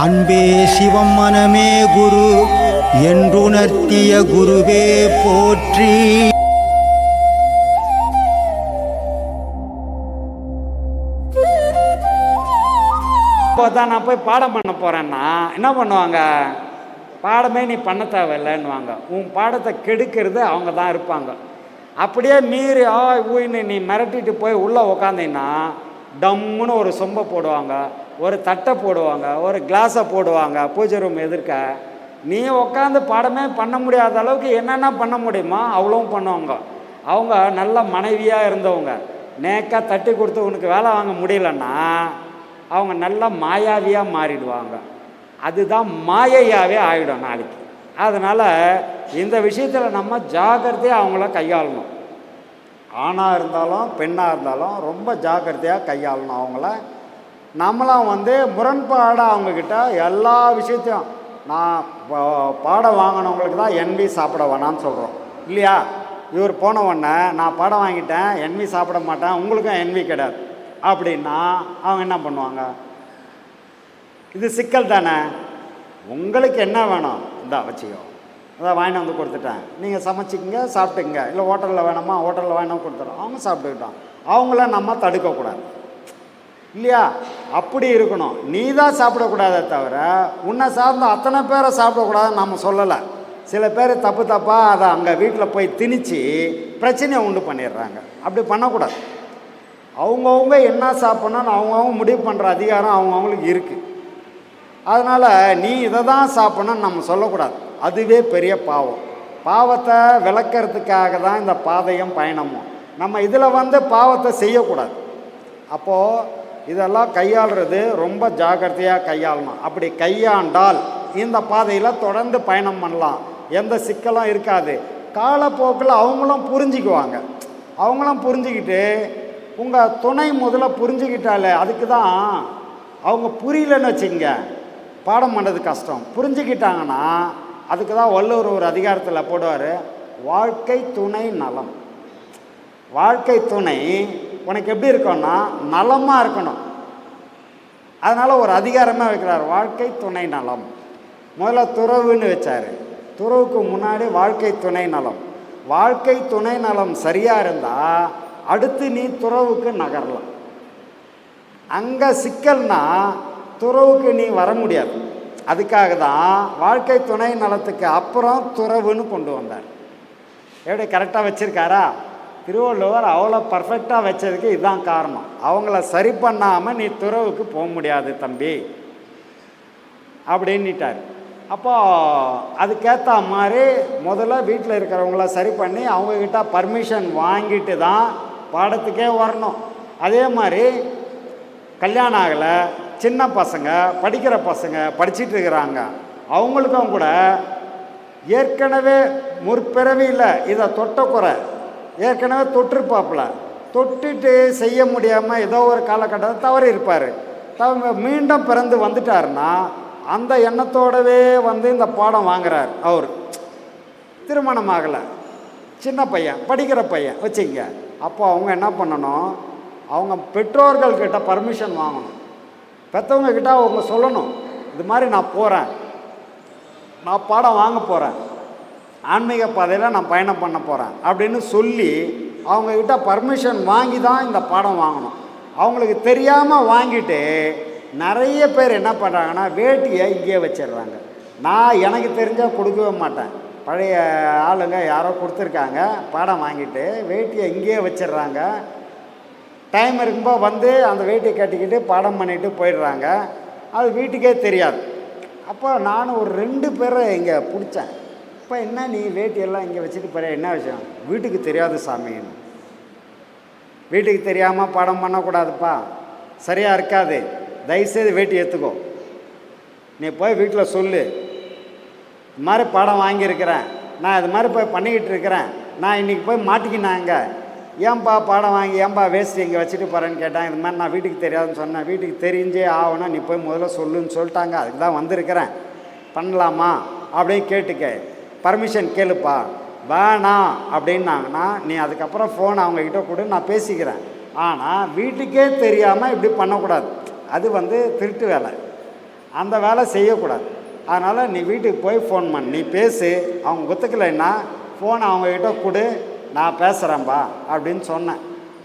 அன்பே சிவம் மனமே குரு என்றுணர்த்திய குருவே போற்றி. தான் நான் போய் பாடம் பண்ண போகிறேன்னா என்ன பண்ணுவாங்க, பாடமே நீ பண்ண தேவையில்லைன்னுவாங்க. உன் பாடத்தை கெடுக்கிறது அவங்க தான் இருப்பாங்க. அப்படியே மீறி ஊயின்னு நீ மிரட்டிட்டு போய் உள்ளே உக்காந்தீங்கன்னா டம்முன்னு ஒரு சொம்பை போடுவாங்க, ஒரு தட்டை போடுவாங்க, ஒரு கிளாஸை போடுவாங்க பூஜை ரூம் எதிர்க்க. நீ உக்காந்து பாடமே பண்ண முடியாத அளவுக்கு என்னென்ன பண்ண முடியுமோ அவ்வளவும் பண்ணுவாங்க. அவங்க நல்ல மனைவியாக இருந்தவங்க நேக்காக தட்டி கொடுத்து உனக்கு வேலை வாங்க முடியலன்னா அவங்க நல்ல மாயாவியாக மாறிடுவாங்க. அதுதான் மாயையாகவே ஆகிடும் நாளைக்கு. அதனால் இந்த விஷயத்தில் நம்ம ஜாக்கிரதையாக அவங்கள கையாளணும். ஆணாக இருந்தாலும் பெண்ணாக இருந்தாலும் ரொம்ப ஜாக்கிரதையாக கையாளணும் அவங்கள. நம்மளாம் முரண்பாடாக அவங்கக்கிட்ட எல்லா விஷயத்தையும் நான் பாடம் வாங்கினவங்களுக்கு தான் என்வி சாப்பிட வேணான்னு சொல்கிறோம் இல்லையா? இவர் போன உடனே நான் பாடம் வாங்கிட்டேன், என்வி சாப்பிட மாட்டேன், உங்களுக்கும் என்வி கிடையாது அப்படின்னா அவங்க என்ன பண்ணுவாங்க? இது சிக்கல் தானே. உங்களுக்கு என்ன வேணும் இந்தா வச்சுக்கோ, அதான் வாங்கிட்டு வந்து கொடுத்துட்டேன், நீங்கள் சமைச்சிக்கிங்க சாப்பிட்டுங்க, இல்லை ஹோட்டலில் வேணாமா ஹோட்டலில் வேணாம் கொடுத்துறோம், அவங்க சாப்பிட்டுக்கிட்டோம். அவங்கள நம்ம தடுக்கக்கூடாது இல்லையா? அப்படி இருக்கணும். நீ தான் சாப்பிடக்கூடாதே தவிர உன்னை சார்ந்த அத்தனை பேரை சாப்பிடக்கூடாதுன்னு நம்ம சொல்லலை. சில பேர் தப்பு தப்பாக அதை அங்கே வீட்டில் போய் திணிச்சு பிரச்சனையை உண்டு பண்ணிடுறாங்க. அப்படி பண்ணக்கூடாது. அவங்கவுங்க என்ன சாப்பிட்ணுன்னு அவங்கவுங்க முடிவு பண்ணுற அதிகாரம் அவங்கவுங்களுக்கு இருக்குது. அதனால் நீ இதை தான் சாப்பிட்ணுன்னு நம்ம சொல்லக்கூடாது. அதுவே பெரிய பாவம். பாவத்தை விளக்கிறதுக்காக தான் இந்த பாதையும் பயணமும். நம்ம இதில் பாவத்தை செய்யக்கூடாது. அப்போது இதெல்லாம் கையாளுறது ரொம்ப ஜாக்கிரதையாக கையாளணும். அப்படி கையாண்டால் இந்த பாதையில் தொடர்ந்து பயணம் பண்ணலாம், எந்த சிக்கலும் இருக்காது. காலப்போக்கில் அவங்களும் புரிஞ்சுக்குவாங்க. அவங்களும் புரிஞ்சுக்கிட்டு உங்கள் துணை முதல்ல புரிஞ்சுக்கிட்டாலே, அதுக்கு தான் அவங்க புரியலன்னு வச்சுங்க பாடம் பண்ணுறது கஷ்டம். புரிஞ்சுக்கிட்டாங்கன்னா அதுக்கு தான் வள்ளுவர் ஒரு அதிகாரத்தில் போடுவார், வாழ்க்கை துணை நலம். வாழ்க்கை துணை உனக்கு எப்படி இருக்கணும்னா நலமாக இருக்கணும். அதனால் ஒரு அதிகாரமாக வைக்கிறார், வாழ்க்கை துணை நலம். முதல்ல துறவுன்னு வச்சார். துறவுக்கு முன்னாடி வாழ்க்கை துணை நலம். வாழ்க்கை துணை நலம் சரியாக இருந்தால் அடுத்து நீ துறவுக்கு நகரலாம். அங்கே சிக்கல்னா துறவுக்கு நீ வர முடியாது. அதுக்காக தான் வாழ்க்கை துணை நலத்துக்கு அப்புறம் துறவுன்னு கொண்டு வந்தார். எப்படி கரெக்டாக வச்சுருக்காரா? திருவள்ளுவர் அவ்வளோ பர்ஃபெக்டாக வச்சதுக்கு இதுதான் காரணம். அவங்கள சரி பண்ணாமல் நீ துறவுக்கு போக முடியாது தம்பி அப்படின்ட்டார். அப்போது அதுக்கேற்ற மாதிரி முதல்ல வீட்டில் இருக்கிறவங்கள சரி பண்ணி அவங்கக்கிட்ட பர்மிஷன் வாங்கிட்டு தான் பாடத்துக்கே வரணும். அதே மாதிரி கல்யாணம் ஆகலை சின்ன பசங்க, படிக்கிற பசங்க படிச்சுட்டு இருக்கிறாங்க, அவங்களுக்கும் கூட ஏற்கனவே முற்பிறவியில் இதை தொட்ட குறை ஏற்கனவே தொட்டிருப்பாப்புல, தொட்டுட்டு செய்ய முடியாமல் ஏதோ ஒரு காலகட்டத்தில் தவறி இருப்பார். மீண்டும் பிறந்து வந்துட்டாருன்னா அந்த எண்ணத்தோடவே இந்த பாடம் வாங்குறார். அவர் திருமணம் ஆகலை, சின்ன பையன் படிக்கிற பையன் வச்சுங்க. அப்போ அவங்க என்ன பண்ணணும், அவங்க பெற்றோர்கள்கிட்ட பர்மிஷன் வாங்கணும். பெற்றவங்கக்கிட்ட அவங்க சொல்லணும், இது மாதிரி நான் போகிறேன், நான் பாடம் வாங்க போகிறேன், ஆன்மீக பாதையில் நான் பயணம் பண்ண போகிறேன் அப்படின்னு சொல்லி அவங்கக்கிட்ட பர்மிஷன் வாங்கி தான் இந்த பாடம் வாங்கணும். அவங்களுக்கு தெரியாமல் வாங்கிட்டு நிறைய பேர் என்ன பண்ணுறாங்கன்னா வேட்டியை இங்கேயே வச்சிடுறாங்க. நான் எனக்கு தெரிஞ்சால் கொடுக்கவே மாட்டேன். பழைய ஆளுங்க யாரோ கொடுத்துருக்காங்க, பாடம் வாங்கிட்டு வேட்டியை இங்கேயே வச்சிடுறாங்க. டைம் இருக்கும்போது அந்த வேட்டியை கட்டிக்கிட்டு பாடம் பண்ணிட்டு போயிடுறாங்க. அது வீட்டுக்கே தெரியாது. அப்போ நான் ஒரு 2 பேரை இங்கே பிடிச்சேன். இப்போ என்ன நீ வேட்டியெல்லாம் இங்கே வச்சுட்டு போகிற, என்ன விஷயம்? வீட்டுக்கு தெரியாது சாமின்னு. வீட்டுக்கு தெரியாமல் பாடம் பண்ணக்கூடாதுப்பா, சரியாக இருக்காது, தயவுசெய்து வேட்டி எடுத்துக்கோ, நீ போய் வீட்டில் சொல்லு, இது மாதிரி பாடம் வாங்கியிருக்கிறேன், நான் இது மாதிரி போய் பண்ணிக்கிட்டு இருக்கிறேன், நான் இன்றைக்கி போய் மாட்டிக்கினாங்க, ஏன்பா பாடம் வாங்கி ஏன்பா வேஸ்ட்டு இங்கே வச்சுட்டு போகிறேன்னு கேட்டேன். இது மாதிரி நான் வீட்டுக்கு தெரியாதுன்னு சொன்னேன். வீட்டுக்கு தெரிஞ்சே ஆகணும், நீ போய் முதல்ல சொல்லுன்னு சொல்லிட்டாங்க, அதுக்கு தான் வந்திருக்கிறேன், பண்ணலாமா அப்படின்னு கேட்டுக்க, பர்மிஷன் கேளுப்பா. வேணாம் அப்படின்னாங்கன்னா நீ அதுக்கப்புறம் ஃபோன் அவங்கக்கிட்ட கூட நான் பேசிக்கிறேன். ஆனால் வீட்டுக்கே தெரியாமல் இப்படி பண்ணக்கூடாது. அது திருட்டு வேலை. அந்த வேலை செய்யக்கூடாது. அதனால் நீ வீட்டுக்கு போய் ஃபோன் பண்ணு, நீ பேசு, அவங்க ஒத்துக்கலைன்னா ஃபோனை அவங்கக்கிட்ட கொடு, நான் பேசுகிறேன்பா அப்படின்னு சொன்னேன்.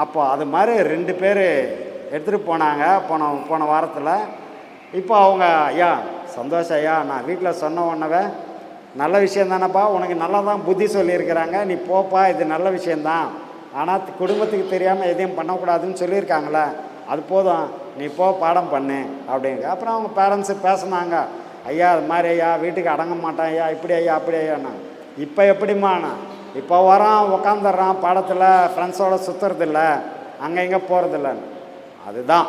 அப்போ அது மாதிரி 2 பேர் எடுத்துகிட்டு போனாங்க போன வாரத்தில். இப்போ அவங்க, ஐயா சந்தோஷம் ஐயா, நான் வீட்டில் சொன்ன உடனே நல்ல விஷயம் தானேப்பா, உனக்கு நல்லா தான் புத்தி சொல்லியிருக்கிறாங்க, நீ போப்பா, இது நல்ல விஷயந்தான், ஆனால் குடும்பத்துக்கு தெரியாமல் எதையும் பண்ணக்கூடாதுன்னு சொல்லியிருக்காங்களே, அது போதும், நீ போ பாடம் பண்ணு அப்படிங்க. அப்புறம் அவங்க பேரண்ட்ஸு பேசுனாங்க, ஐயா அது மாதிரி ஐயா வீட்டுக்கு அடங்க மாட்டான் ஐயா, இப்படி ஐயா அப்படி ஐயாண்ணா. இப்போ எப்படிம்மாண்ணா, இப்போ வரான் உக்காந்துடுறான் பாடத்தில், ஃப்ரெண்ட்ஸோடு சுற்றுறதில்ல, அங்கே இங்கே போகிறதில்ல. அதுதான்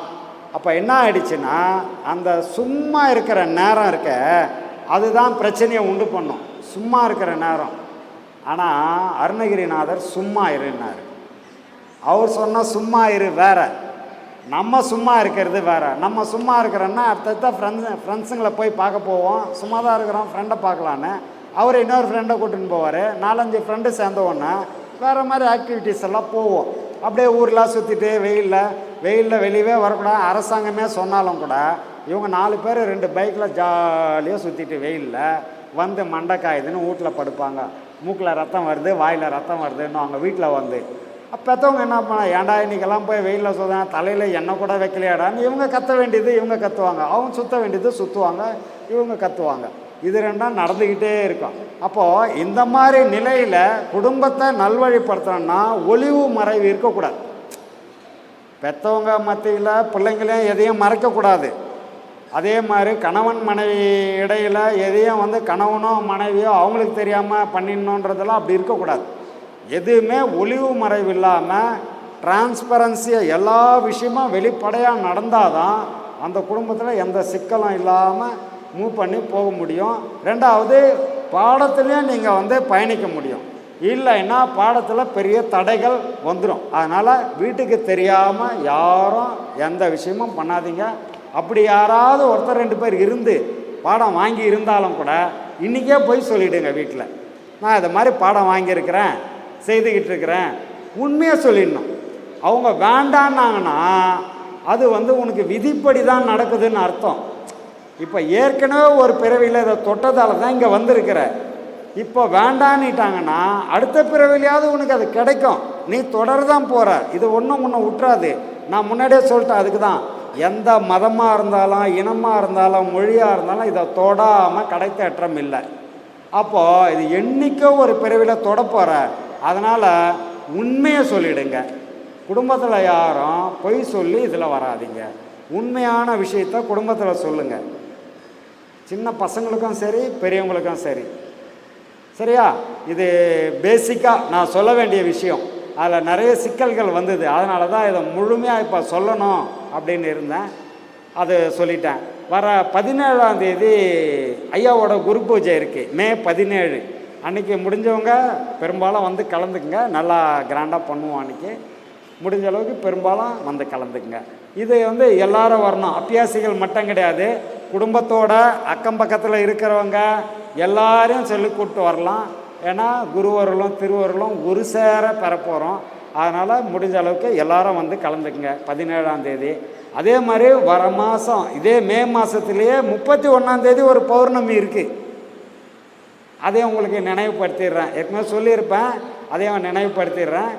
அப்போ என்ன ஆயிடுச்சுன்னா, அந்த சும்மா இருக்கிற நேரம் இருக்க அதுதான் பிரச்சனையை உண்டு பண்ணும், சும்மா இருக்கிற நேரம். ஆனால் அருணகிரிநாதர் சும்மா இருன்னார். அவர் சொன்ன சும்மா இரு வேற, நம்ம சும்மா இருக்கிறது வேற. நம்ம சும்மா இருக்கிறோன்னா அடுத்த ஃப்ரெண்ட்ஸுங்களை போய் பார்க்க போவோம், சும்மா தான் இருக்கிறோம், ஃப்ரெண்டை பார்க்கலான்னு. அவர் இன்னொரு ஃப்ரெண்டை கூட்டின்னு போவார், 4-5 ஃப்ரெண்டு சேர்ந்த உடனே வேறு மாதிரி ஆக்டிவிட்டீஸ் எல்லாம் போவோம். அப்படியே ஊரெலாம் சுற்றிட்டு வெயிலில் வெளியவே வரக்கூடாது, அரசாங்கமே சொன்னாலும் கூட இவங்க 4 பேர் 2 பைக்கில் ஜாலியாக சுற்றிட்டு வெயிலில் வந்து மண்டை காயுதுன்னு வீட்டில் படுப்பாங்க. மூக்கில் ரத்தம் வருது, வாயில் ரத்தம் வருதுன்னு அவங்க வீட்டில் வந்து பெற்றவங்க என்ன பண்ண, ஏன்டா இன்றைக்கெல்லாம் போய் வெயிலில் சுற்றுனா, தலையில் எண்ணெய் கூட வைக்கலையாடான்னு இவங்க கத்த வேண்டியது இவங்க கத்துவாங்க, அவங்க சுற்ற வேண்டியது சுற்றுவாங்க, இவங்க கத்துவாங்க. இது ரெண்டும் நடந்துக்கிட்டே இருக்கும். அப்போது இந்த மாதிரி நிலையில் குடும்பத்தை நல்வழிப்படுத்தணும்னா ஒளிவு மறைவு இருக்கக்கூடாது. பெற்றவங்க மத்தியில் பிள்ளைங்களையும் எதையும் மறைக்கக்கூடாது. அதே மாதிரி கணவன் மனைவி இடையில் எதையும் வந்து கணவனோ மனைவியோ அவங்களுக்கு தெரியாமல் பண்ணிடணுன்றதெல்லாம் அப்படி இருக்கக்கூடாது. எதுவுமே ஒளிவு மறைவு இல்லாமல் டிரான்ஸ்பரன்சியாக எல்லா விஷயமும் வெளிப்படையாக நடந்தால் தான் அந்த குடும்பத்தில் எந்த சிக்கலும் இல்லாமல் மூவ் பண்ணி போக முடியும். 2வது பாடத்துலேயும் நீங்கள் வந்து பயணிக்க முடியும். இல்லைன்னா பாடத்தில் பெரிய தடைகள் வந்துடும். அதனால் வீட்டுக்கு தெரியாமல் யாரும் எந்த விஷயமும் பண்ணாதீங்க. அப்படி யாராவது ஒருத்தர் 2 பேர் இருந்து பாடம் வாங்கி இருந்தாலும் கூட இன்றைக்கே போய் சொல்லிவிடுங்க வீட்டில், நான் இதை மாதிரி பாடம் வாங்கியிருக்கிறேன், செய்துக்கிட்டு இருக்கிறேன், உண்மையாக சொல்லிடணும். அவங்க வேண்டான்னாங்கன்னா அது வந்து உனக்கு விதிப்படி தான் நடக்குதுன்னு அர்த்தம். இப்போ ஏற்கனவே ஒரு பிறவியில் இதை தொட்டதால தான் இங்கே வந்திருக்கிற, இப்போ வேண்டான்னுட்டாங்கன்னா அடுத்த பிறவிலையாவது உனக்கு அது கிடைக்கும், நீ தொடர்தான் போகிற, இது ஒன்றும் முன்ன விட்டுறாது. நான் முன்னாடியே சொல்லிட்டேன், அதுக்கு தான் எந்த மதமாக இருந்தாலும் இனமாக இருந்தாலும் மொழியாக இருந்தாலும் இதை தொடாமல் கடைத்தேற்றம் இல்லை. அப்போது இது என்றைக்கோ ஒரு பிறவியில் தொட போகிற, அதனால் உண்மையை சொல்லிவிடுங்க. குடும்பத்தில் யாரும் பொய் சொல்லி இதில் வராதிங்க, உண்மையான விஷயத்த குடும்பத்தில் சொல்லுங்கள். சின்ன பசங்களுக்கும் சரி பெரியவங்களுக்கும் சரி, சரியா? இது பேசிக்காக நான் சொல்ல வேண்டிய விஷயம். அதில் நிறைய சிக்கல்கள் வந்தது, அதனால தான் இதை முழுமையாக இப்போ சொல்லணும் அப்படின்னு இருந்தேன். அது சொல்லிட்டேன். வர 17ஆம் தேதி ஐயாவோட குரு பூஜை இருக்குது, மே 17. அன்றைக்கி முடிஞ்சவங்க பெரும்பாலும் வந்து கலந்துக்குங்க, நல்லா கிராண்டாக பண்ணுவோம். அன்றைக்கி முடிஞ்ச அளவுக்கு பெரும்பாலும் வந்து கலந்துக்குங்க. இது வந்து எல்லாரும் வரணும், அபியாசிகள் மட்டும் கிடையாது, குடும்பத்தோட அக்கம் பக்கத்தில் இருக்கிறவங்க எல்லாரையும் சொல்லி கூப்பிட்டு வரலாம். ஏன்னா குருவர்களும் திருவர்களும் ஒரு சேர பெறப்போகிறோம். அதனால் முடிஞ்ச அளவுக்கு எல்லாரும் வந்து கலந்துக்குங்க 17ஆம் தேதி. அதே மாதிரி வர மாதம் இதே மே மாதத்துலேயே 31ஆம் தேதி ஒரு பௌர்ணமி இருக்குது, அதையும் உங்களுக்கு நினைவுபடுத்திடுறேன். ஏற்கனவே சொல்லியிருப்பேன், அதையும் நினைவுபடுத்திடுறேன்.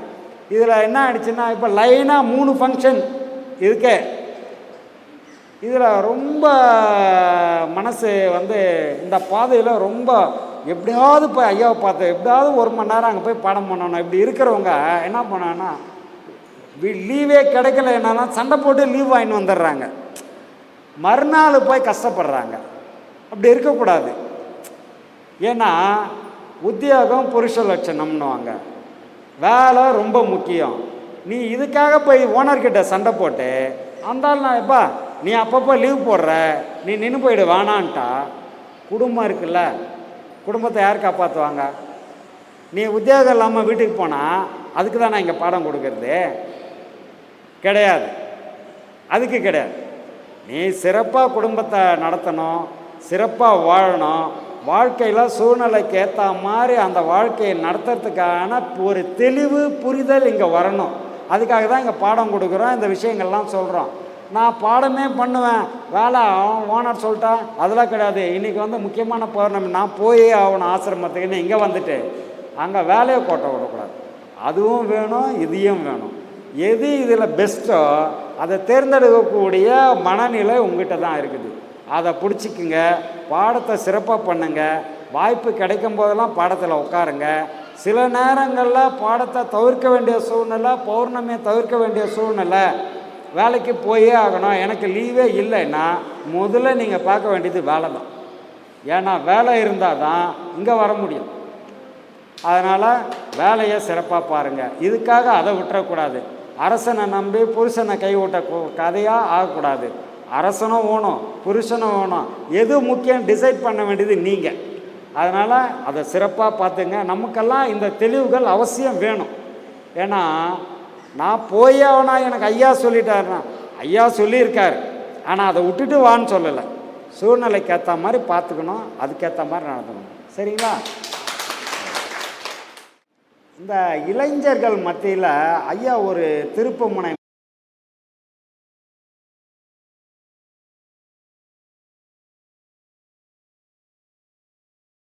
இதில் என்ன ஆயிடுச்சுன்னா, இப்போ லைனாக 3 ஃபங்க்ஷன் இருக்கே. இதில் ரொம்ப மனசு வந்து இந்த பாதையில் ரொம்ப எப்படியாவது போய் ஐயாவை பார்த்து எப்படியாவது 1 மணி நேரம் அங்கே போய் பாடம் பண்ணணும். இப்படி இருக்கிறவங்க என்ன பண்ணாங்கன்னா, லீவே கிடைக்கல, என்னன்னா சண்டை போட்டு லீவ் வாங்கின்னு வந்துடுறாங்க, மறுநாள் போய் கஷ்டப்படுறாங்க. அப்படி இருக்கக்கூடாது. ஏன்னா உத்தியோகம் புருஷ லட்சணம்னுவாங்க, வேலை ரொம்ப முக்கியம். நீ இதுக்காக போய் ஓனர்கிட்ட சண்டை போட்டு அந்தாலும் நான் எப்பா நீ அப்பப்போ லீவ் போடுற, நீ நின்று போயிடு வேணான்ட்டா குடும்பம் இருக்குல்ல, குடும்பத்தை யார் காப்பாற்றுவாங்க? நீ உத்தியோகம் இல்லாமல் வீட்டுக்கு போனால் அதுக்கு தான் நான் இங்கே பாடம் கொடுக்கறது கிடையாது, அதுக்கு கிடையாது. நீ சிறப்பாக குடும்பத்தை நடத்தணும், சிறப்பாக வாழணும், வாழ்க்கையில் சூழ்நிலைக்கு ஏற்ற மாதிரி அந்த வாழ்க்கையை நடத்துறதுக்கான ஒரு தெளிவு புரிதல் இங்கே வரணும். அதுக்காக தான் இங்கே பாடம் கொடுக்குறோம், இந்த விஷயங்கள்லாம் சொல்கிறோம். நான் பாடமே பண்ணுவேன், வேலை ஓனர் சொல்லிட்டா அதெல்லாம் கிடையாது. இன்றைக்கி வந்து முக்கியமான பௌர்ணமி, நான் போயே ஆகணும் ஆசிரமத்துக்குன்னு இங்கே வந்துட்டு அங்கே வேலையை கோட்டை விடக்கூடாது. அதுவும் வேணும், இதையும் வேணும். எது இதில் பெஸ்ட்டோ அதை தேர்ந்தெடுக்கக்கூடிய மனநிலை உங்ககிட்ட தான் இருக்குது. அதை பிடிச்சிக்குங்க, பாடத்தை சிறப்பாக பண்ணுங்க, வாய்ப்பு கிடைக்கும் போதெல்லாம் பாடத்தில் உட்காருங்க. சில நேரங்களில் பாடத்தை தவிர்க்க வேண்டிய சூழ்நிலை, பௌர்ணமியை தவிர்க்க வேண்டிய சூழ்நிலை, வேலைக்கு போயே ஆகணும், எனக்கு லீவே இல்லைன்னா முதல்ல நீங்கள் பார்க்க வேண்டியது வேலை தான். ஏன்னா வேலை இருந்தால் தான் இங்கே வர முடியும். அதனால் வேலையை சிறப்பாக பாருங்கள். இதுக்காக அதை விட்டுறக்கூடாது. அரசனை நம்பி புருஷனை கைவிட்ட கதையாக ஆகக்கூடாது. அரசனும் வேணும், புருஷனும் வேணும். எது முக்கியம் டிசைட் பண்ண வேண்டியது நீங்கள். அதனால் அதை சிறப்பாக பார்த்துங்க. நமக்கெல்லாம் இந்த தெளிவுகள் அவசியம் வேணும். ஏன்னா நான் போயே ஆகணா, எனக்கு ஐயா சொல்லிட்டாருன்னா, ஐயா சொல்லியிருக்காரு, ஆனால் அதை விட்டுட்டு வான்னு சொல்லலை. சூழ்நிலைக்கு ஏற்ற மாதிரி பார்த்துக்கணும், அதுக்கேற்ற மாதிரி நடந்துக்கணும். சரிங்களா? இந்த இளைஞர்கள் மத்தியில் ஐயா ஒரு திருப்புமுனை